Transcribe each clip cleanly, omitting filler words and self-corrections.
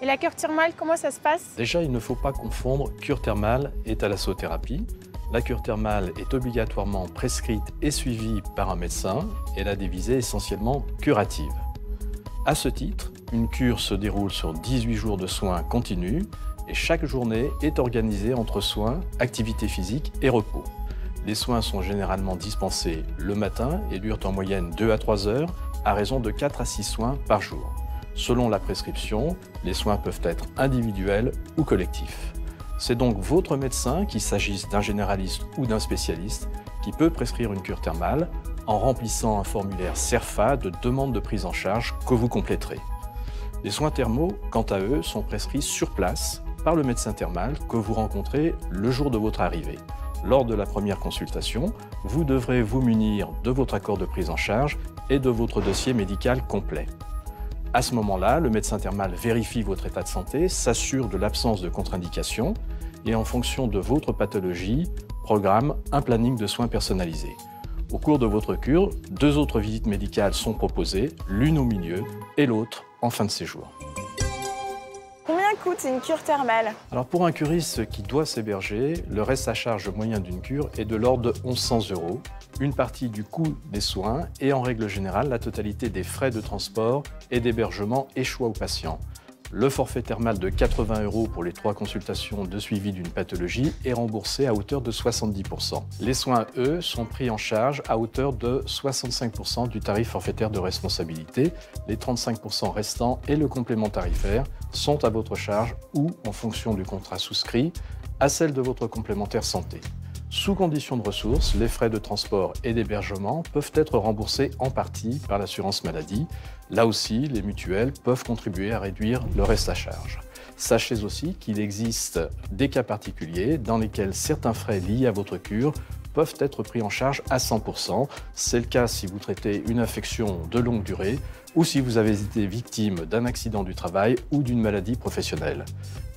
Et la cure thermale, comment ça se passe? Déjà, il ne faut pas confondre cure thermale et thalassothérapie. La cure thermale est obligatoirement prescrite et suivie par un médecin. Elle a des visées essentiellement curatives. À ce titre, une cure se déroule sur 18 jours de soins continus et chaque journée est organisée entre soins, activité physique et repos. Les soins sont généralement dispensés le matin et durent en moyenne 2 à 3 heures à raison de 4 à 6 soins par jour. Selon la prescription, les soins peuvent être individuels ou collectifs. C'est donc votre médecin, qu'il s'agisse d'un généraliste ou d'un spécialiste, qui peut prescrire une cure thermale en remplissant un formulaire CERFA de demande de prise en charge que vous compléterez. Les soins thermaux, quant à eux, sont prescrits sur place par le médecin thermal que vous rencontrez le jour de votre arrivée. Lors de la première consultation, vous devrez vous munir de votre accord de prise en charge et de votre dossier médical complet. À ce moment-là, le médecin thermal vérifie votre état de santé, s'assure de l'absence de contre-indication et en fonction de votre pathologie, programme un planning de soins personnalisés. Au cours de votre cure, 2 autres visites médicales sont proposées, l'une au milieu et l'autre en fin de séjour. Combien coûte une cure thermale? Alors pour un curiste qui doit s'héberger, le reste à charge moyen d'une cure est de l'ordre de 1 100 €, une partie du coût des soins et en règle générale la totalité des frais de transport et d'hébergement et choix aux patients. Le forfait thermal de 80 € pour les 3 consultations de suivi d'une pathologie est remboursé à hauteur de 70%. Les soins, eux, sont pris en charge à hauteur de 65% du tarif forfaitaire de responsabilité. Les 35% restants et le complément tarifaire sont à votre charge ou, en fonction du contrat souscrit, à celle de votre complémentaire santé. Sous condition de ressources, les frais de transport et d'hébergement peuvent être remboursés en partie par l'assurance maladie. Là aussi, les mutuelles peuvent contribuer à réduire le reste à charge. Sachez aussi qu'il existe des cas particuliers dans lesquels certains frais liés à votre cure peuvent être pris en charge à 100%. C'est le cas si vous traitez une infection de longue durée ou si vous avez été victime d'un accident du travail ou d'une maladie professionnelle.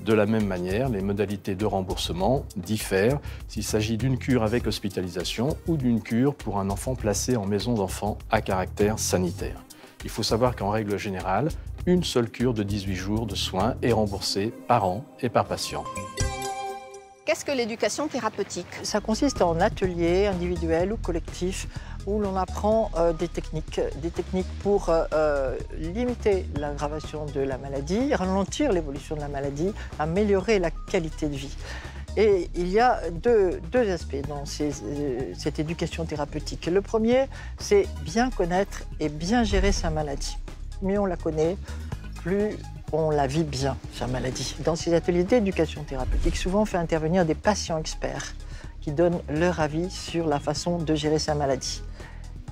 De la même manière, les modalités de remboursement diffèrent s'il s'agit d'une cure avec hospitalisation ou d'une cure pour un enfant placé en maison d'enfants à caractère sanitaire. Il faut savoir qu'en règle générale, une seule cure de 18 jours de soins est remboursée par an et par patient. Qu'est-ce que l'éducation thérapeutique? Ça consiste en ateliers individuels ou collectifs où l'on apprend des techniques pour limiter l'aggravation de la maladie, ralentir l'évolution de la maladie, améliorer la qualité de vie. Et il y a deux aspects dans cette éducation thérapeutique. Le premier, c'est bien connaître et bien gérer sa maladie. Mieux on la connaît, plus on la vit bien, sa maladie. Dans ces ateliers d'éducation thérapeutique, souvent on fait intervenir des patients experts qui donnent leur avis sur la façon de gérer sa maladie.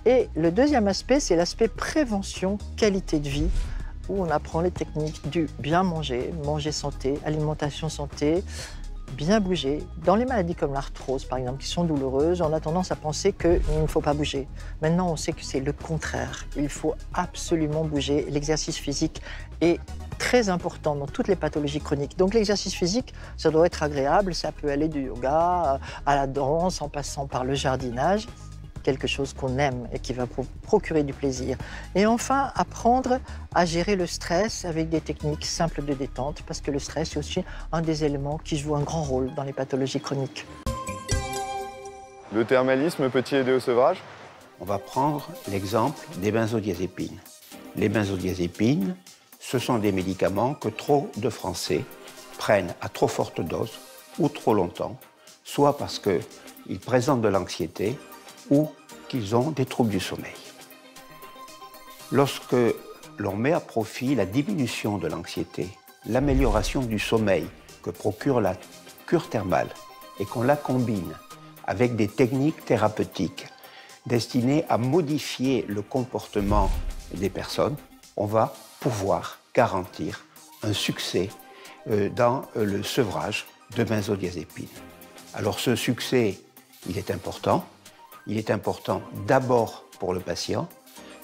Et le deuxième aspect, c'est l'aspect prévention, qualité de vie, où on apprend les techniques du bien manger, manger santé, alimentation santé, bien bouger. Dans les maladies comme l'arthrose, par exemple, qui sont douloureuses, on a tendance à penser qu'il ne faut pas bouger. Maintenant, on sait que c'est le contraire. Il faut absolument bouger. L'exercice physique est très important dans toutes les pathologies chroniques. Donc l'exercice physique, ça doit être agréable. Ça peut aller du yoga à la danse, en passant par le jardinage. Quelque chose qu'on aime et qui va procurer du plaisir. Et enfin, apprendre à gérer le stress avec des techniques simples de détente, parce que le stress est aussi un des éléments qui joue un grand rôle dans les pathologies chroniques. Le thermalisme peut-il aider au sevrage? On va prendre l'exemple des benzodiazépines. Les benzodiazépines, ce sont des médicaments que trop de Français prennent à trop forte dose ou trop longtemps, soit parce qu'ils présentent de l'anxiété, ou qu'ils ont des troubles du sommeil. Lorsque l'on met à profit la diminution de l'anxiété, l'amélioration du sommeil que procure la cure thermale et qu'on la combine avec des techniques thérapeutiques destinées à modifier le comportement des personnes, on va pouvoir garantir un succès dans le sevrage de benzodiazépines. Alors ce succès, il est important. Il est important d'abord pour le patient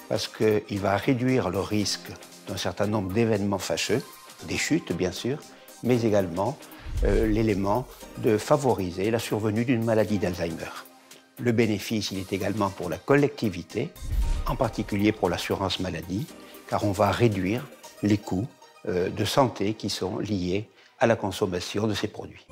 parce qu'il va réduire le risque d'un certain nombre d'événements fâcheux, des chutes bien sûr, mais également l'élément de favoriser la survenue d'une maladie d'Alzheimer. Le bénéfice, il est également pour la collectivité, en particulier pour l'assurance maladie, car on va réduire les coûts de santé qui sont liées à la consommation de ces produits.